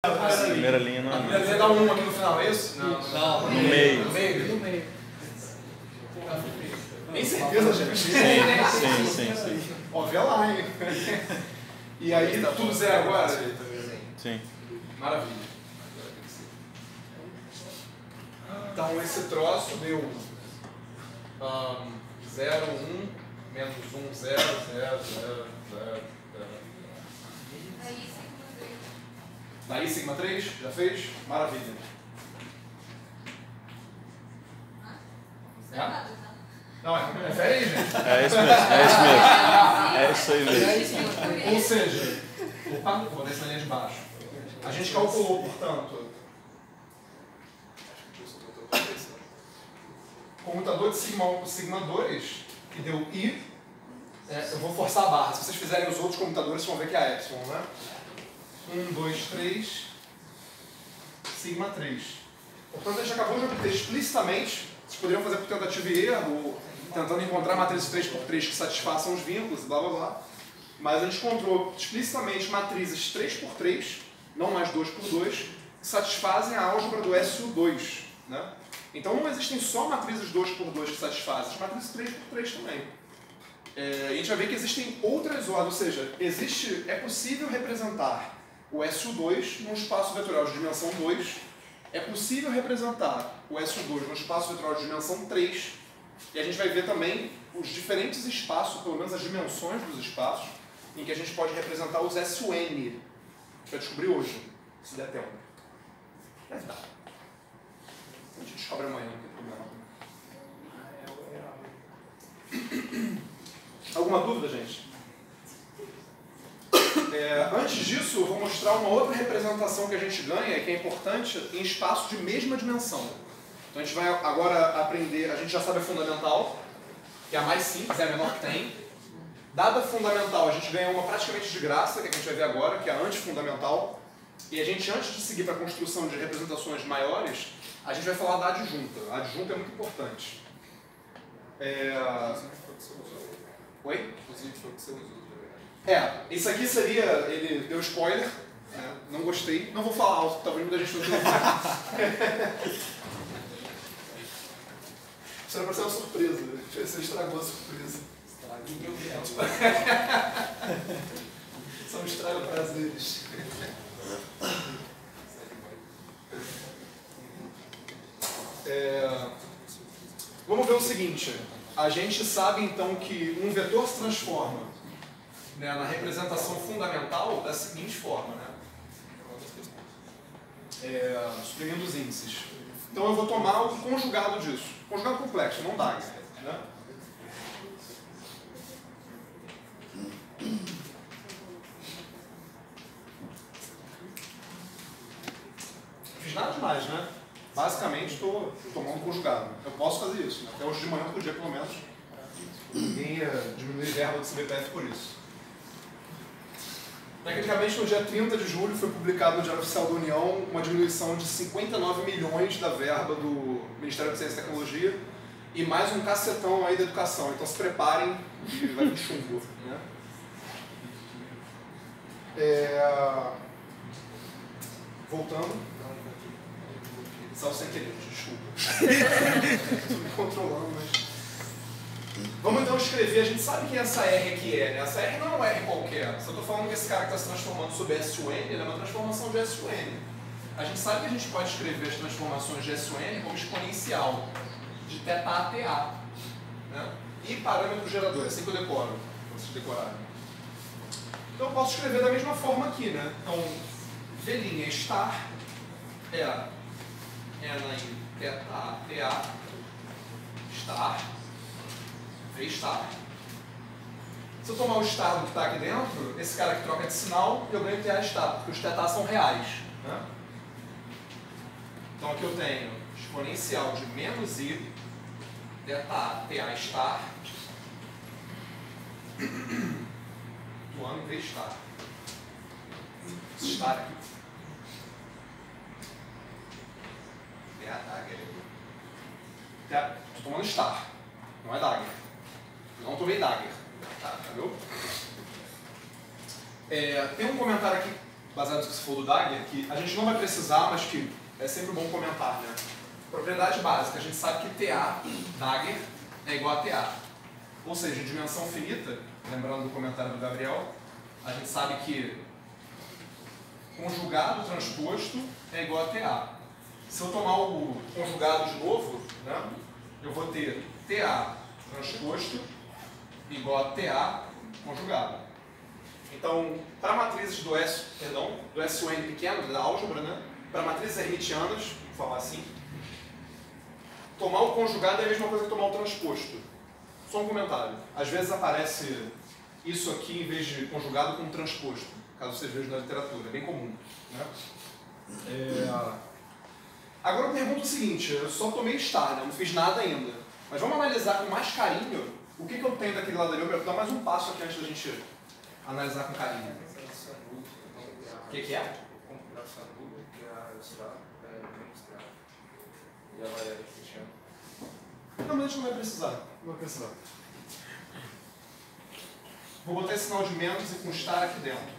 Primeira linha não é. A primeira linha dá 1 aqui no final, é isso? Não. No meio. No meio. Tem certeza, gente? Sim. Ó, vê lá, hein? E aí, tá tudo zero agora? Sim. Maravilha. Então, esse troço deu 0, 1, menos 1, 0, 0, 0, 0. Daí, sigma 3, já fez? Maravilha. Não, confere aí, gente. É isso mesmo. É isso aí mesmo. Ou seja, opa, vou descer na linha de baixo. A gente calculou, portanto, comutador de sigma 2, que deu I. Eu vou forçar a barra. Se vocês fizerem os outros comutadores, vocês vão ver que é epsilon, né? 1, 2, 3, sigma 3. Portanto, a gente acabou de obter explicitamente, vocês poderiam fazer por tentativa e erro, tentando encontrar matrizes 3x3 que satisfaçam os vínculos, blá blá blá. Mas a gente encontrou explicitamente matrizes 3x3, não mais 2x2, que satisfazem a álgebra do SU2. Né? Então não existem só matrizes 2x2 que satisfazem, as matrizes 3x3 também. A gente vai ver que existem outras ordens, ou seja, é possível representar o SU2 num espaço vetorial de dimensão 2, é possível representar o SU2 num espaço vetorial de dimensão 3, e a gente vai ver também os diferentes espaços, pelo menos as dimensões dos espaços, em que a gente pode representar os SUN. A gente vai descobrir hoje, se der tempo. Deve dar. A gente descobre amanhã, não tem problema. Alguma dúvida, gente? Antes disso, eu vou mostrar uma outra representação que a gente ganha, que é importante, em espaço de mesma dimensão. Então a gente vai agora aprender, a gente já sabe a fundamental, que é a mais simples, é a menor que tem. Dada a fundamental, a gente ganha uma praticamente de graça, que a gente vai ver agora, que é a antifundamental. E a gente, antes de seguir para a construção de representações maiores, a gente vai falar da adjunta. A adjunta é muito importante. Oi? Isso aqui seria, ele deu spoiler, não gostei, não vou falar alto, talvez muita gente não tenha. Isso era pra ser uma surpresa, você estragou a surpresa. São estraga prazeres. Vamos ver o seguinte, a gente sabe então que um vetor se transforma, né, na representação fundamental da seguinte forma, né? Suprimindo os índices. Então eu vou tomar o conjugado disso. Conjugado complexo, não Dagger. Né? Fiz nada demais, né? Basicamente estou tomando conjugado. Eu posso fazer isso. Né? Até hoje de manhã eu podia, pelo menos. Ninguém ia diminuir verba do CBPF por isso. Tecnicamente, no dia 30 de julho, foi publicado no Diário Oficial da União uma diminuição de 59 milhões da verba do Ministério da Ciência e Tecnologia e mais um cacetão aí da educação. Então se preparem, que vai vir chumbo. Né? Voltando. Só sem querer, desculpa. Estou me controlando, mas... Vamos então escrever, a gente sabe que essa R aqui é, né? Essa R não é um R qualquer. Se eu estou falando que esse cara que está se transformando sob SUN, ele é uma transformação de SUN. A gente sabe que a gente pode escrever as transformações de SUN como exponencial de θ a TA. Né? E parâmetro gerador, é assim que eu decoro, para vocês decorarem. Então eu posso escrever da mesma forma aqui, né? Então, V' star é n em θ a TA star V star. Se eu tomar o estado que está aqui dentro, esse cara que troca de sinal, eu ganho TA star, porque os θ são reais. Né? Então aqui eu tenho exponencial de menos I θ star do ano V star. Star aqui. Estou tomando star, não é Dagger. Não tomei Dagger. Tá, viu? Tem um comentário aqui baseado no que você falou do Dagger, que a gente não vai precisar, mas que é sempre bom comentar, né? Propriedade básica, a gente sabe que TA, Dagger, é igual a TA. Ou seja, dimensão finita, lembrando do comentário do Gabriel, a gente sabe que conjugado transposto é igual a TA. Se eu tomar o conjugado de novo, né, eu vou ter TA transposto igual a TA conjugado. Então, para matrizes do SUN pequeno, da álgebra, né, para matrizes hermitianas, vou falar assim, tomar o conjugado é a mesma coisa que tomar o transposto. Só um comentário. Às vezes aparece isso aqui em vez de conjugado com transposto, caso vocês vejam na literatura. É bem comum. Né? Agora eu pergunto o seguinte, eu só tomei estar, né? Não fiz nada ainda. Mas vamos analisar com mais carinho o que eu tenho daquele lado ali. Eu vou dar mais um passo aqui antes da gente analisar com carinho. O que é? Não, mas a gente não vai precisar. Não vai precisar. Vou botar esse sinal de menos e constar aqui dentro.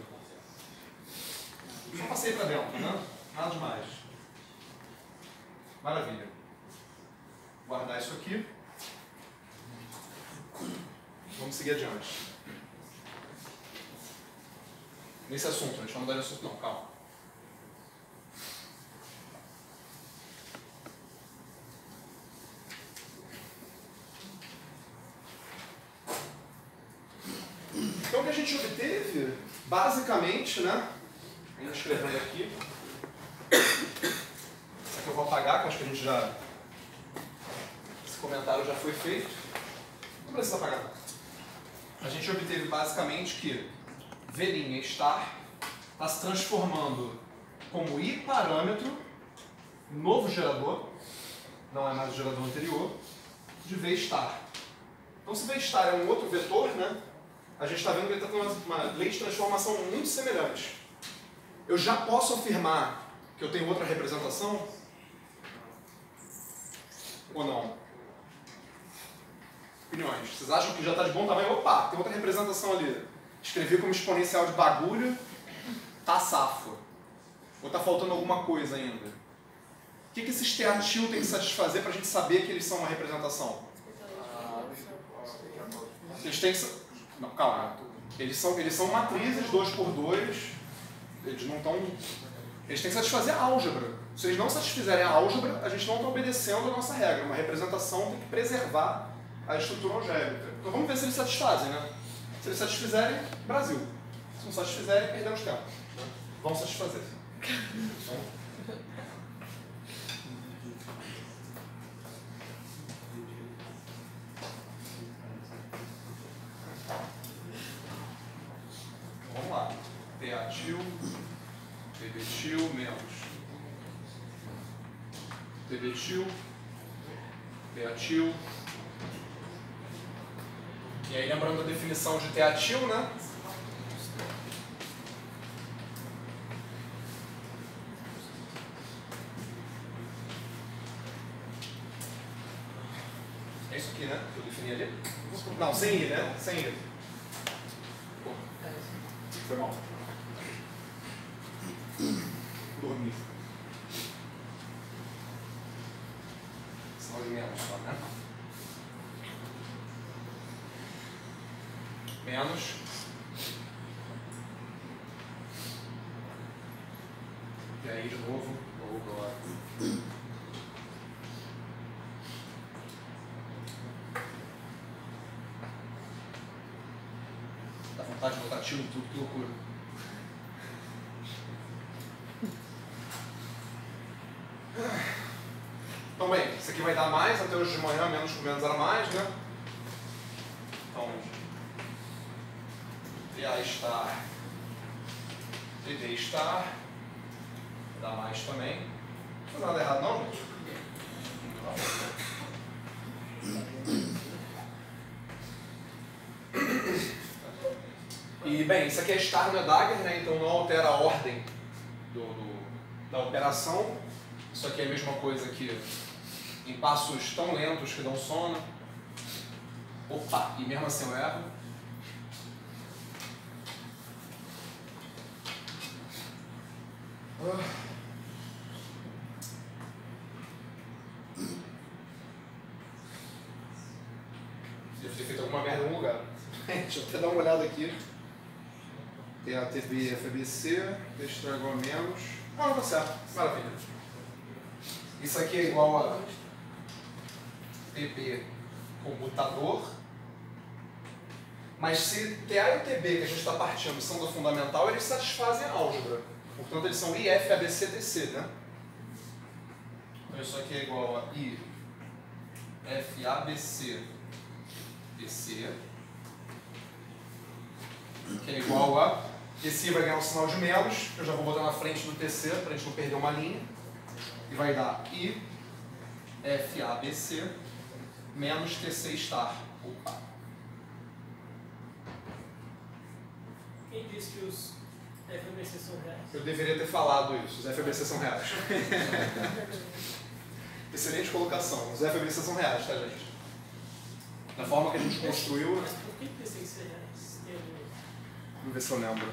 Só passei para dentro, né? Nada demais. Maravilha. Guardar isso aqui. Vamos seguir adiante. Nesse assunto, a gente não vai mudar de assunto não, calma. Então o que a gente obteve, basicamente, né? Ainda escrevendo aqui. Isso aqui eu vou apagar, que acho que a gente já... Esse comentário já foi feito. Não precisa apagar. A gente obteve basicamente que V' estar está se transformando como I parâmetro, novo gerador, não é mais o gerador anterior, de V estar. Então se V estar é um outro vetor, né? A gente está vendo que ele está tendo uma lei de transformação muito semelhante. Eu já posso afirmar que eu tenho outra representação? Ou não? Opiniões. Vocês acham que já está de bom tamanho? Opa, tem outra representação ali. Escrevi como exponencial de bagulho, tá safo. Ou está faltando alguma coisa ainda? O que esses teatil tem que satisfazer para a gente saber que eles são uma representação? Eles têm que... Não, calma. Eles são matrizes 2x2. Eles não estão... Eles têm que satisfazer a álgebra. Se eles não satisfizerem a álgebra, a gente não está obedecendo a nossa regra. Uma representação tem que preservar a estrutura algébrica. Então vamos ver se eles satisfazem, né? Se eles satisfizerem, Brasil. Se não satisfizerem, perdemos tempo. Vão satisfazer. Vamos lá. TAtil, TBtil menos TBtil, TAtil. E aí, lembrando a definição de TAtil, né? É isso aqui, né? Que eu defini ali? Não, sem I, né? Sem I. Pô, foi mal. Dormi. Sinal de menos só, né? Menos. E aí, de novo, agora. Dá vontade de botar tiro em tudo, que loucura. Então, bem, isso aqui vai dar mais, até hoje de manhã, menos com menos era mais, né? Então, TA estar, TD estar, dá mais também. Não faz nada errado, não, gente? E, bem, isso aqui é estar no Dagger, né? Então não altera a ordem da operação. Isso aqui é a mesma coisa que em passos tão lentos que dão sono. Opa, e mesmo assim eu erro. Deve ter feito alguma merda em algum lugar. Deixa eu até dar uma olhada aqui. Tem a TB FBC, texto igual a menos. Ah, não, tá certo. Maravilha. Isso aqui é igual a TB comutador. Mas se TA e o TB que a gente está partindo são do fundamental, eles satisfazem a álgebra. Portanto, eles são IF, ABC, TC, né? Então isso aqui é igual a I, F, ABC, TC. Que é igual a... Esse vai ganhar um sinal de menos, que eu já vou botar na frente do TC, para a gente não perder uma linha. E vai dar I, F, ABC, menos TC star. Opa. Quem disse que os FABC são reais? Eu deveria ter falado isso, os FABC são reais. Excelente colocação, os FABC são reais, tá, gente? Da forma que a gente construiu... Mas por que eles têm que ser reais? Vamos ver se eu lembro.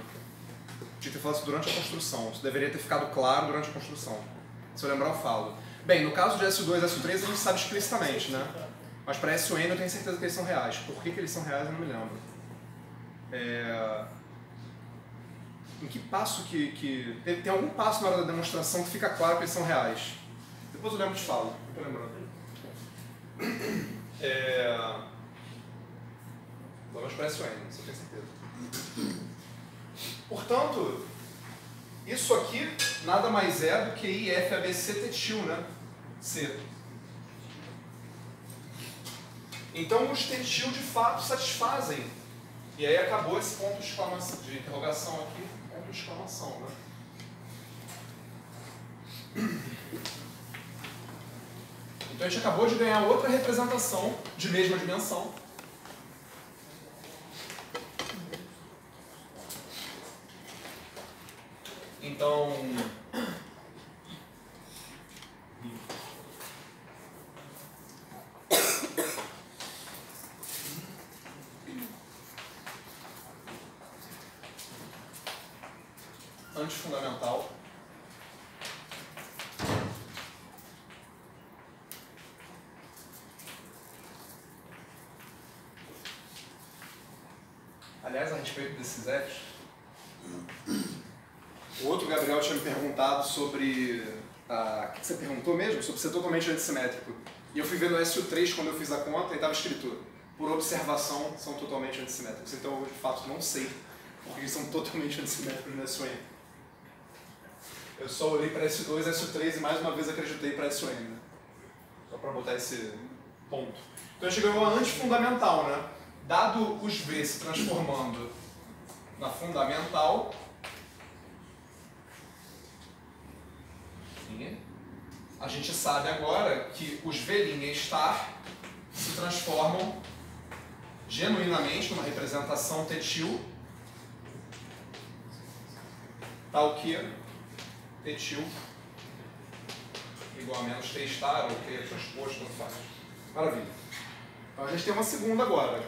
Tinha que ter falado isso durante a construção, isso deveria ter ficado claro durante a construção. Se eu lembrar, eu falo. Bem, no caso de S2 e S3 a gente sabe explicitamente, né? Mas para SUN eu tenho certeza que eles são reais. Por que eles são reais eu não me lembro. Em que passo que... Tem algum passo na hora da demonstração que fica claro que eles são reais. Depois eu lembro e te falo. Não tô lembrando. Pelo menos para SUN, isso eu tenho certeza. Portanto, isso aqui nada mais é do que IF, ABC, tetil, né? C. Então os tetil de fato satisfazem. E aí acabou esse ponto de interrogação aqui, ponto de exclamação, né? Então a gente acabou de ganhar outra representação de mesma dimensão. Então, antifundamental. Aliás, a respeito desses Fs, o outro Gabriel tinha me perguntado sobre... o que você perguntou mesmo? Sobre ser totalmente antissimétrico. E eu fui ver no SU3 quando eu fiz a conta e estava escrito: por observação são totalmente antissimétricos. Então eu de fato não sei porque eles são totalmente antissimétricos no SUN. Eu só olhei para SU2 e SU3 e mais uma vez acreditei para SUN, né? Só para botar esse ponto. Então a gente ganhou a antifundamental, né? Dado os V se transformando na fundamental, a gente sabe agora que os V' star se transformam genuinamente numa representação tetil, tal que tetil igual a menos T star ou T transposto, tanto faz. Maravilha. Então a gente tem uma segunda agora.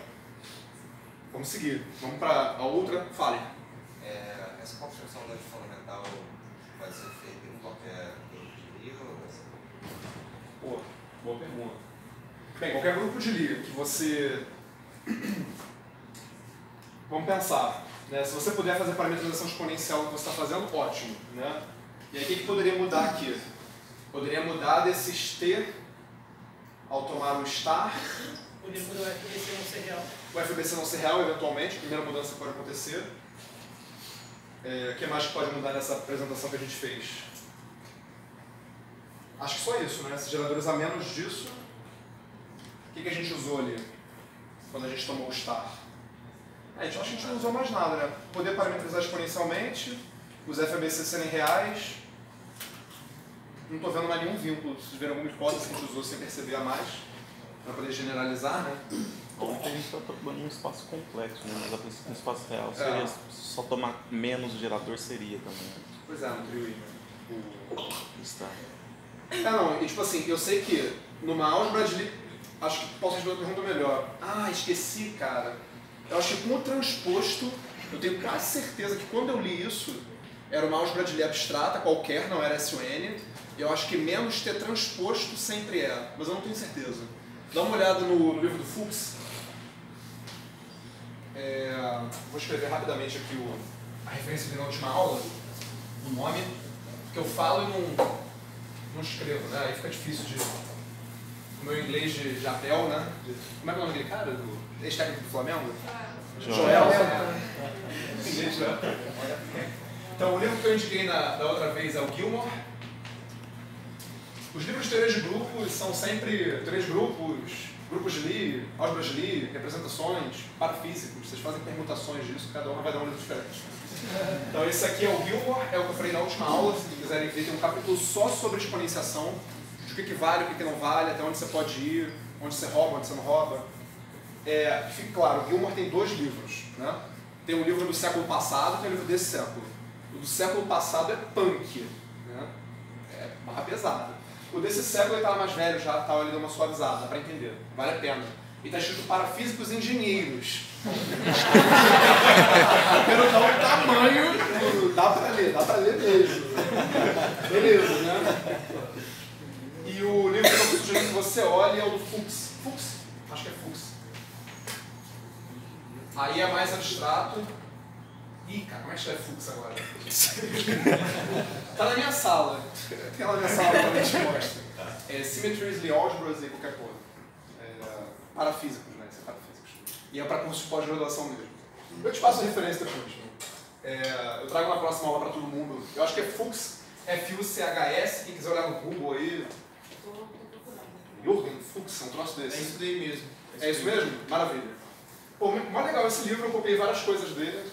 Vamos seguir. Vamos para a outra. Fale. Essa construção da fundamental vai ser feita em qualquer grupo de Lie ou vai ser... Pô, boa pergunta. Bem, qualquer grupo de Lie que você... Vamos pensar. Né? Se você puder fazer parametrização exponencial do que você está fazendo, ótimo. Né? E aí o que poderia mudar aqui? Poderia mudar desses T ao tomar o star. Poderia mudar o FBC não ser real. O FBC não ser real, eventualmente, a primeira mudança que pode acontecer. O que mais que pode mudar nessa apresentação que a gente fez? Acho que só isso, né? Esses geradores a menos disso. O que a gente usou ali quando a gente tomou o star? Acho que a gente não usou mais nada, né? Poder parametrizar exponencialmente, os FABC serem reais. Não estou vendo mais nenhum vínculo. Se tiver alguma hipótese que a gente usou sem perceber a mais, para poder generalizar, né? Ontem a gente está procurando um espaço complexo, né? Mas a princípio um espaço real seria só tomar menos o gerador seria também. Pois é, no trio I, né? Está. Não, e tipo assim, eu sei que numa álgebra de Lie, acho que posso responder a pergunta melhor. Esqueci, cara. Eu acho que com o transposto, eu tenho quase certeza que quando eu li isso, era uma álgebra de Lie abstrata, qualquer, não era SON. Eu acho que menos ter transposto sempre é, mas eu não tenho certeza. Dá uma olhada no livro do Fuchs. Vou escrever rapidamente aqui a referência dele na última aula, o nome, porque eu falo e não escrevo, né? Aí fica difícil de... O meu inglês de Apel, né? Como é que é o nome daquele cara? Do ex-técnico do Flamengo? Joel. Inglês, né? Então, o livro que eu indiquei da outra vez é o Gilmore. Os livros de teoria de grupos são sempre teoria de grupos de Lie, álgebras de Lie, representações, parafísicos. Vocês fazem permutações disso, cada um vai dar um livro diferente. Então, esse aqui é o Gilmore, é o que eu falei na última aula. Se quiserem ver, tem um capítulo só sobre exponenciação, de o que vale, o que não vale, até onde você pode ir, onde você rouba, onde você não rouba. Fique claro, o Gilmore tem 2 livros, né? Tem um livro do século passado e tem um livro desse século. O do século passado é punk, né? É barra pesada. O desse século ele estava mais velho já, ele deu uma suavizada, dá para entender, vale a pena. E está escrito para físicos e engenheiros. Pelo tamanho, dá para ler mesmo. Beleza, né? E o livro que eu estou sugerindo que você olhe é o do Fuchs. Fuchs? Acho que é Fuchs. Aí é mais abstrato. Ih, cara, como é que escreve Fuchs agora? Tá na minha sala. Tem lá na minha sala que eu te mostro. Symmetries, Lie Algebras e qualquer coisa. Parafísicos, né? Isso é parafísicos. E é para curso de pós-graduação mesmo. Eu te passo a referência depois. Eu trago na próxima aula para todo mundo. Eu acho que é Fuchs, F-U-C-H-S. Quem quiser olhar no Google aí. Jürgen Fuchs, é um troço desse. É isso daí mesmo. É isso mesmo? Maravilha. Pô, mais legal esse livro, eu copiei várias coisas dele,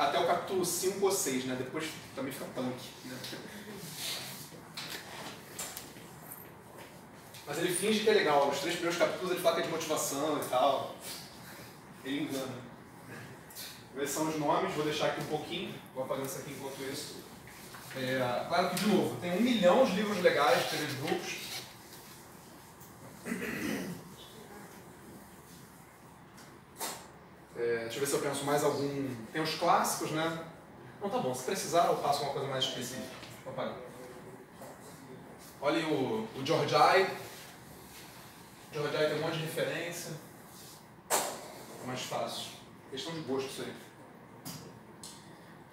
até o capítulo 5 ou 6, né? Depois também fica punk, né? Mas ele finge que é legal, os 3 primeiros capítulos ele fala que é de motivação e tal. Ele engana. Esses são os nomes, vou deixar aqui um pouquinho, vou apagando isso aqui enquanto isso. Claro que, de novo, tem 1 milhão de livros legais de teoria de grupos. Deixa eu ver se eu penso mais algum. Tem os clássicos, né? Não, tá bom. Se precisar, eu faço uma coisa mais específica. Opa. Olha aí o Georgii. O Georgii tem um monte de referência. É mais fácil. Questão de gosto isso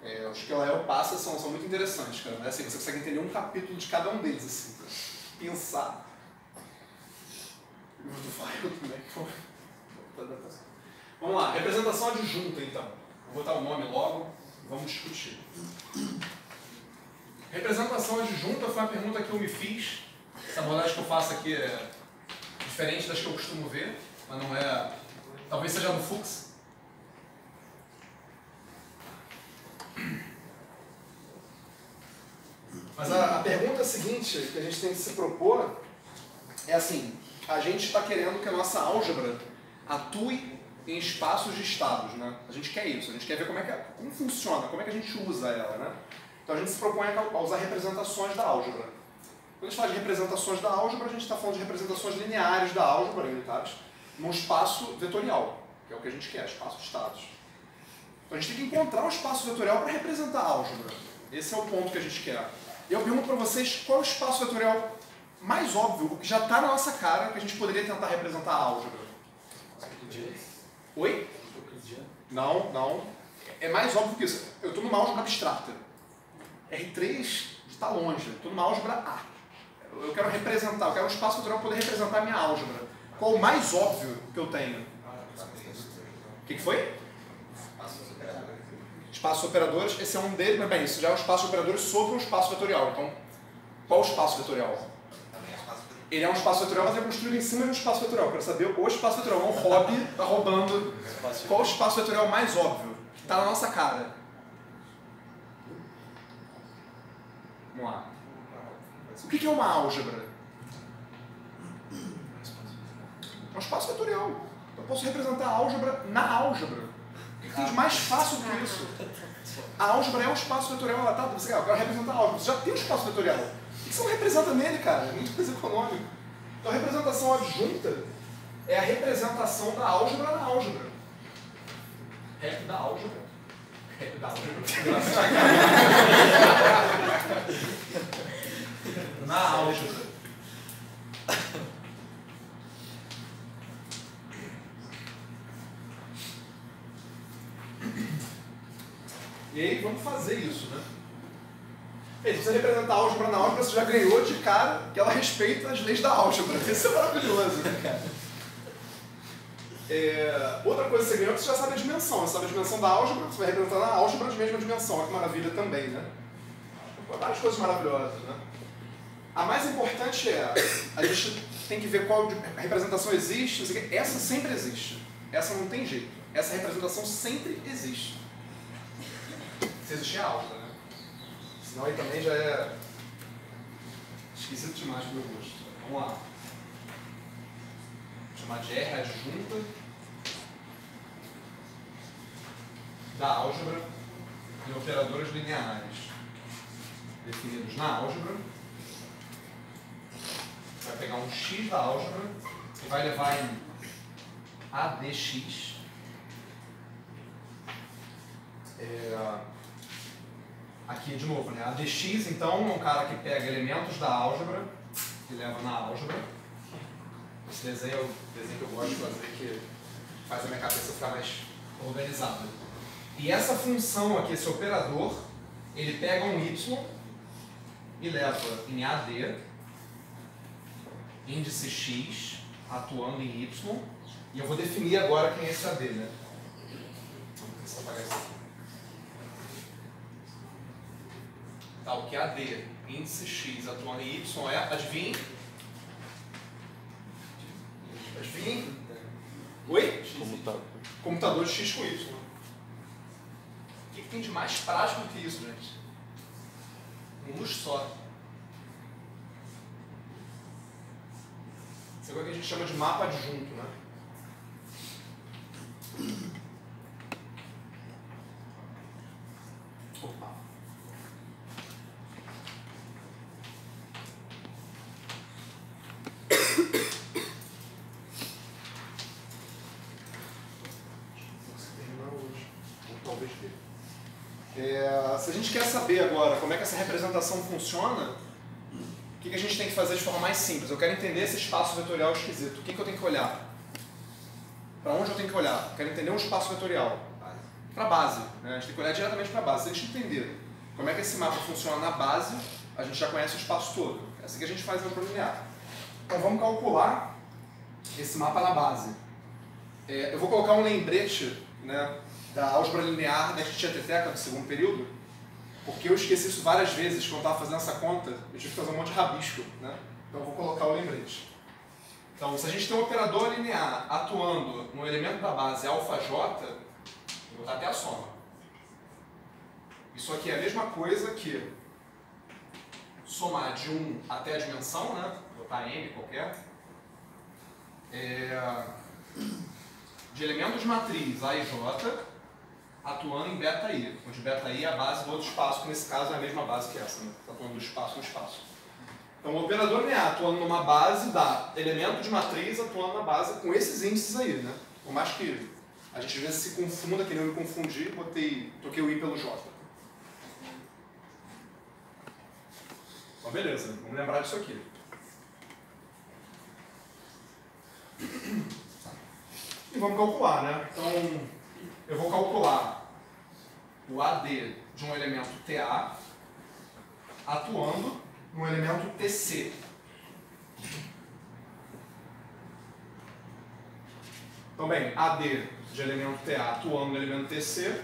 aí. Os que o passa são muito interessantes, cara. Assim, você consegue entender um capítulo de cada um deles, assim, pra pensar. O do File também. Vamos lá, representação adjunta então. Vou botar o nome logo e vamos discutir. Representação adjunta foi uma pergunta que eu me fiz. Essa abordagem que eu faço aqui é diferente das que eu costumo ver, mas não é... Talvez seja do Fuchs. Mas a pergunta seguinte que a gente tem que se propor é assim, a gente está querendo que a nossa álgebra atue em espaços de estados, né? A gente quer isso, a gente quer ver como funciona, como é que a gente usa ela, né? Então a gente se propõe a usar representações da álgebra. Quando a gente fala de representações da álgebra, a gente está falando de representações lineares da álgebra, unidades, num espaço vetorial, que é o que a gente quer, espaço de estados. Então a gente tem que encontrar um espaço vetorial para representar a álgebra. Esse é o ponto que a gente quer. E eu pergunto para vocês qual é o espaço vetorial mais óbvio, o que já está na nossa cara, que a gente poderia tentar representar a álgebra. Oi? Não. É mais óbvio que isso. Eu estou numa álgebra abstrata. R3 está longe. Estou numa álgebra A. Eu quero representar, eu quero um espaço vetorial para poder representar a minha álgebra. Qual o mais óbvio que eu tenho? O que foi? Espaços operadores. Esse é um deles, mas bem, isso já é um espaço de operadores sobre um espaço vetorial. Então, qual o espaço vetorial? Ele é um espaço vetorial, mas é construído em cima de um espaço vetorial. Eu quero saber o espaço vetorial. Não o hobby está roubando. Qual o espaço vetorial mais óbvio? Que está na nossa cara. Vamos lá. O que é uma álgebra? É um espaço vetorial. Eu posso representar a álgebra na álgebra. O que tem de mais fácil do que isso? A álgebra é um espaço vetorial. Você quer representar a álgebra. Você já tem um espaço vetorial. O que você não representa nele, cara? É muito mais econômico. Então a representação adjunta é a representação da álgebra na álgebra. Rep da álgebra. Da álgebra. Na álgebra. E aí, vamos fazer isso, né? E se você representar a álgebra na álgebra, você já ganhou de cara que ela respeita as leis da álgebra. Isso é maravilhoso, né, cara? Outra coisa que você ganhou é que você já sabe a dimensão. Você sabe a dimensão da álgebra, você vai representar na álgebra de mesma dimensão. Olha que maravilha também, né? Várias coisas maravilhosas, né? A mais importante é, a gente tem que ver qual representação existe. Essa sempre existe. Essa não tem jeito. Essa representação sempre existe. Se existir a álgebra, né? Senão aí também já é esquisito demais pro meu gosto. Vamos lá. Vou chamar de R adjunta da álgebra de operadores lineares definidos na álgebra. Vai pegar um x da álgebra e vai levar em ADX. Aqui de novo, né? ADX então é um cara que pega elementos da álgebra e leva na álgebra. Esse desenho é o desenho que eu gosto de fazer, que faz a minha cabeça ficar mais organizada. E essa função aqui, esse operador, ele pega um y e leva em AD, índice x, atuando em y, e eu vou definir agora quem é esse AD, né? Vamos apagar isso aqui. Tá, o que é AD, índice x, atuando em y, é, adivinhe? Adivinhe? Oi? Computador de x com y. O que tem de mais prático do que isso, gente? Um luz só. Isso é o que a gente chama de mapa adjunto, né? Opa. Se a gente quer saber agora como é que essa representação funciona, o que a gente tem que fazer de forma mais simples? Eu quero entender esse espaço vetorial esquisito. O que eu tenho que olhar? Para onde eu tenho que olhar? Eu quero entender um espaço vetorial. Para a base. Né? A gente tem que olhar diretamente para a base. Se a gente entender como é que esse mapa funciona na base, a gente já conhece o espaço todo. É assim que a gente faz no linear. Então vamos calcular esse mapa na base. Eu vou colocar um lembrete, né, da álgebra linear da Tieteteca do segundo período, porque eu esqueci isso várias vezes quando estava fazendo essa conta, eu tive que fazer um monte de rabisco, né? Então eu vou colocar o lembrete. Então, se a gente tem um operador linear atuando no elemento da base αj, vou botar até a soma. Isso aqui é a mesma coisa que somar de 1 até a dimensão, né? Vou botar n qualquer. De elemento de matriz A e J, atuando em beta-i, onde beta-i é a base do outro espaço, que nesse caso é a mesma base que essa, né? Está atuando do espaço no espaço. Então o operador linear atuando numa base dá elemento de matriz atuando na base com esses índices aí, né? Por mais que a gente às vezes se confunda, que nem eu me confundi, troquei o i pelo j. Então beleza, vamos lembrar disso aqui. E vamos calcular, né? Então eu vou calcular o AD de um elemento TA atuando no elemento TC. Então, bem, AD de elemento TA atuando no elemento TC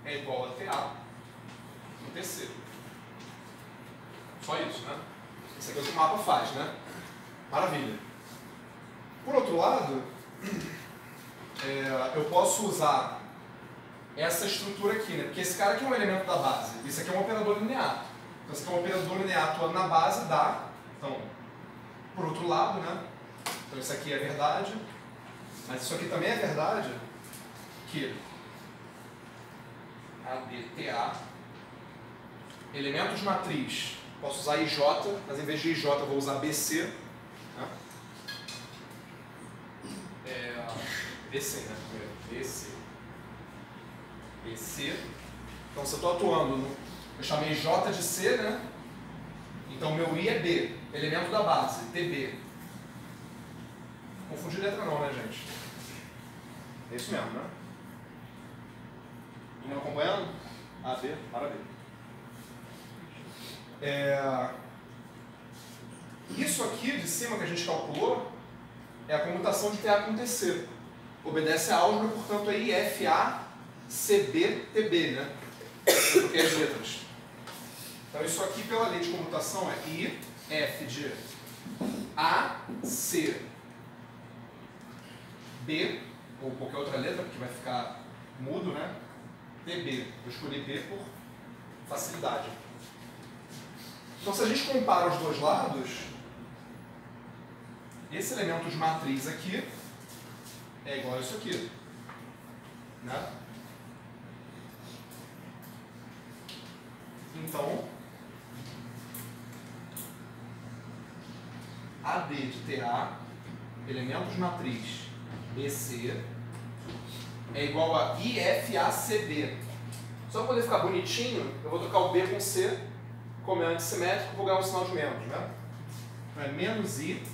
é igual a TA no TC. Só isso, né? Isso aqui é o que o mapa faz, né? Maravilha. Por outro lado, eu posso usar essa estrutura aqui, né? Porque esse cara aqui é um elemento da base, isso aqui é um operador linear. Então, esse aqui é um operador linear atuando na base, dá. Então, por outro lado, né? Então, isso aqui é verdade, mas isso aqui também é verdade, que ADTA, elemento de matriz, posso usar IJ, mas em vez de IJ eu vou usar BC. Né? BC, né? BC. BC. Então, se eu estou atuando no... Eu chamei J de C, né? Então, meu I é B, elemento da base, TB. Confundir letra não, né, gente? É isso mesmo, né? Todo mundo acompanhando? A, B, para B. Isso aqui de cima que a gente calculou é a comutação de TA com TC. Obedece à álgebra, portanto, é IFACB-TB, né? Eu troquei as letras. Então, isso aqui, pela lei de comutação, é IF de A, C, B, ou qualquer outra letra, porque vai ficar mudo, né? TB. Eu escolhi B por facilidade. Então, se a gente compara os dois lados, esse elemento de matriz aqui é igual a isso aqui, né? Então, AD de TA, elemento de matriz BC, é igual a IFACB. Só para poder ficar bonitinho, eu vou trocar o B com C, como é antissimétrico, vou ganhar um sinal de menos, né? Então é menos IFABC.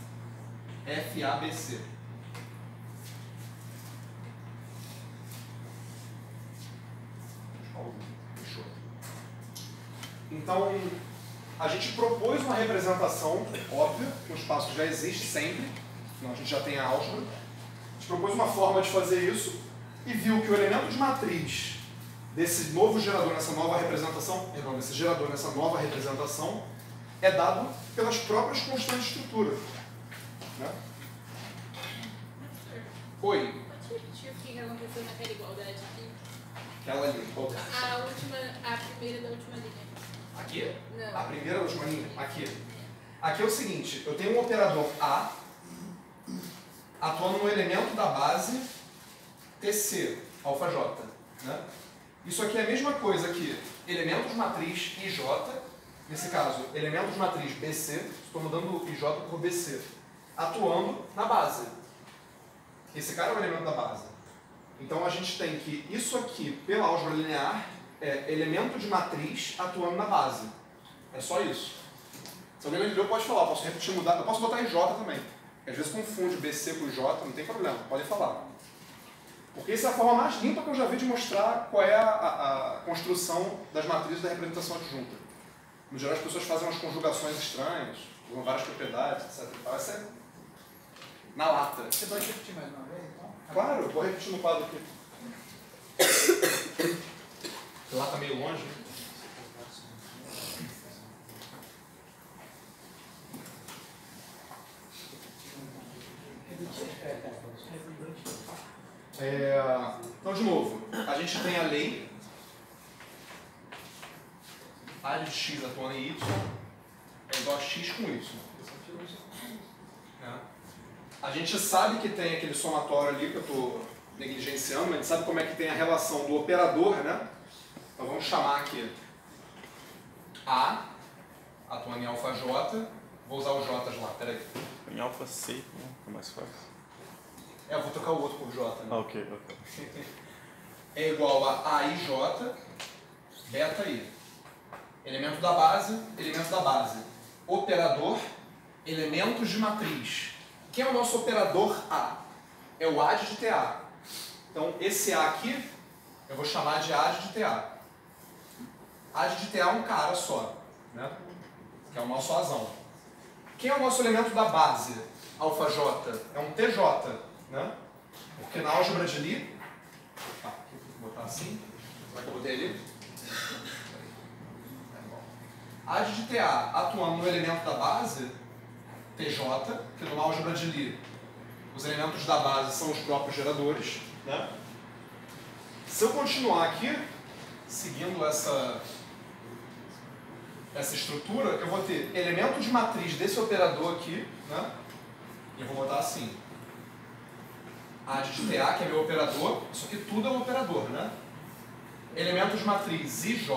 Fechou. Então, a gente propôs uma representação óbvia, que o espaço já existe sempre, senão a gente já tem a álgebra. A gente propôs uma forma de fazer isso e viu que o elemento de matriz desse novo gerador nessa nova representação, perdão, desse gerador nessa nova representação, é dado pelas próprias constantes de estrutura. Né? Oi. Pode repetir o que aconteceu naquela igualdade aqui? Aquela ali, qual é? A primeira da última linha. Aqui? Não. A primeira da última linha? Aqui. Aqui é o seguinte, eu tenho um operador A atuando no elemento da base TC, alfa J. Né? Isso aqui é a mesma coisa que elemento de matriz IJ, nesse caso, elemento de matriz BC, estou mudando IJ por BC, atuando na base. Esse cara é o elemento da base. Então a gente tem que isso aqui, pela álgebra linear, é elemento de matriz atuando na base. É só isso. Se alguém não entendeu, pode falar. Eu posso repetir, mudar. Eu posso botar IJ também. Às vezes confunde BC com IJ, não tem problema. Pode falar. Porque essa é a forma mais limpa que eu já vi de mostrar qual é a construção das matrizes da representação adjunta. No geral, as pessoas fazem umas conjugações estranhas, usam várias propriedades, etc. Essa é na lata. Você pode repetir mais uma vez, então? Claro, vou repetir no quadro aqui. Lá tá meio longe, né? Então, de novo, a gente tem a lei A de x atuando em y é igual a x com y. A gente sabe que tem aquele somatório ali que eu estou negligenciando, mas a gente sabe como é que tem a relação do operador, né? Então vamos chamar aqui A atuando em alfa j, vou usar os j's lá, peraí. Em alfa C, né? É mais fácil. Eu vou trocar o outro por j, né? Ah, ok. É igual a AIJ, beta I. Elemento da base, operador, elementos de matriz. Quem é o nosso operador A? É o AD de TA. Então, esse A aqui, eu vou chamar de AD de TA. AD de TA é um cara só, né? Que é o nosso Azão. Quem é o nosso elemento da base? Alfa J. É um TJ, né? Porque na álgebra de Lie, vou botar assim, como é que eu botei ali? AD de TA atuando no elemento da base, TJ, que numa álgebra de Lie, os elementos da base são os próprios geradores, né? Se eu continuar aqui, seguindo essa estrutura, eu vou ter elemento de matriz desse operador aqui, né? E eu vou botar assim. AD de TA, que é meu operador, isso aqui tudo é um operador, né? Elemento de matriz IJ,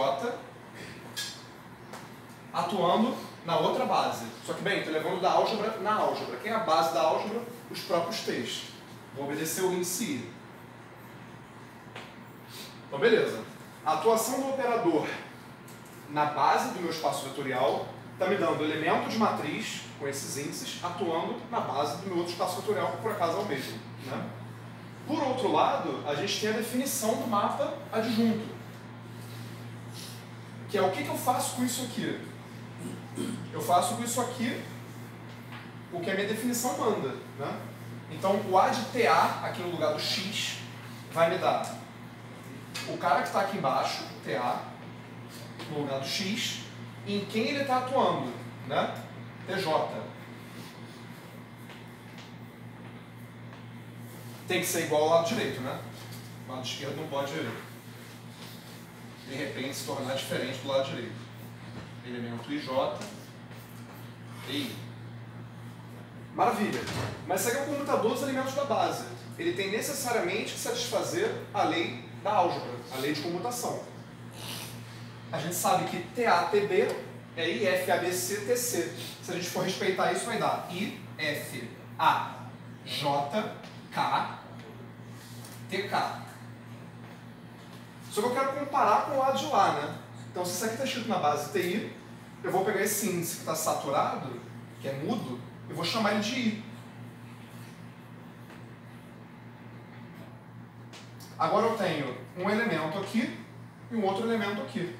atuando na outra base. Só que, bem, estou levando da álgebra na álgebra. Quem é a base da álgebra? Os próprios T's. Vou obedecer o índice I. Então, beleza. A atuação do operador na base do meu espaço vetorial está me dando elemento de matriz com esses índices atuando na base do meu outro espaço vetorial, que por acaso é o mesmo. Né? Por outro lado, a gente tem a definição do mapa adjunto, que é o que eu faço com isso aqui. Eu faço com isso aqui o que a minha definição manda. Né? Então, o A de TA, aqui no lugar do X, vai me dar o cara que está aqui embaixo, o TA, no lugar do X, e em quem ele está atuando, né? TJ. Tem que ser igual ao lado direito, né? O lado esquerdo não pode, de repente, se tornar diferente do lado direito. Elemento IJ e I. Maravilha. Mas isso aqui é o comutador dos elementos da base. Ele tem necessariamente que satisfazer a lei da álgebra, a lei de comutação. A gente sabe que TATB é IFABCTC. Se a gente for respeitar isso, vai dar IFAJKTK. Só que eu quero comparar com o lado de lá, né? Então, se isso aqui está escrito na base TI, eu vou pegar esse índice que está saturado, que é mudo, eu vou chamar ele de I. Agora eu tenho um elemento aqui e um outro elemento aqui,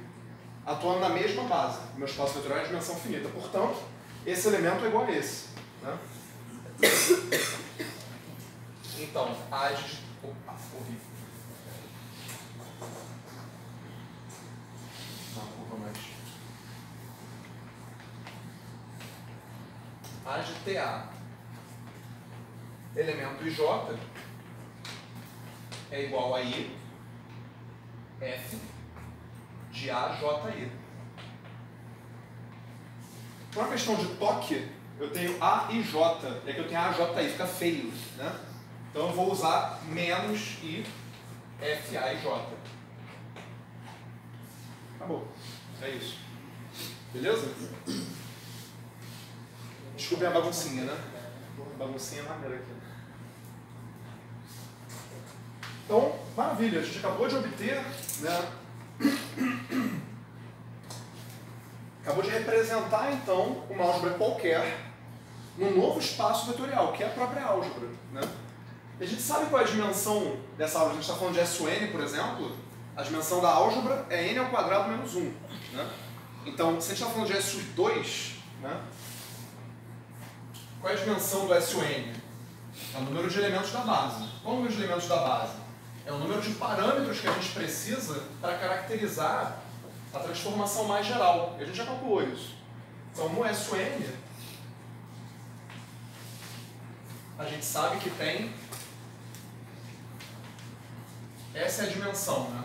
atuando na mesma base. O meu espaço vetorial é de dimensão finita. Portanto, esse elemento é igual a esse. Né? Então, A de... Opa, horrível. Não, curva mais. A de TA, elemento IJ, é igual a I, F, de AJI. Por uma questão de toque, eu tenho A e J, e aqui eu tenho AJI, fica feio, né? Então eu vou usar menos I, F, A e J. Acabou. É isso. Beleza? Desculpem a baguncinha, né? Baguncinha é maneira aqui. Então, maravilha, a gente acabou de obter, né? Acabou de representar, então, uma álgebra qualquer num novo espaço vetorial, que é a própria álgebra. Né? E a gente sabe qual é a dimensão dessa álgebra. A gente está falando de SUN, por exemplo. A dimensão da álgebra é n ao quadrado menos 1. Né? Então, se a gente está falando de SU2, né? Qual é a dimensão do SUN? É o número de elementos da base. Qual é o número de elementos da base? É o número de parâmetros que a gente precisa para caracterizar a transformação mais geral. E a gente já calculou isso. Então, no SUN, a gente sabe que tem... Essa é a dimensão, né?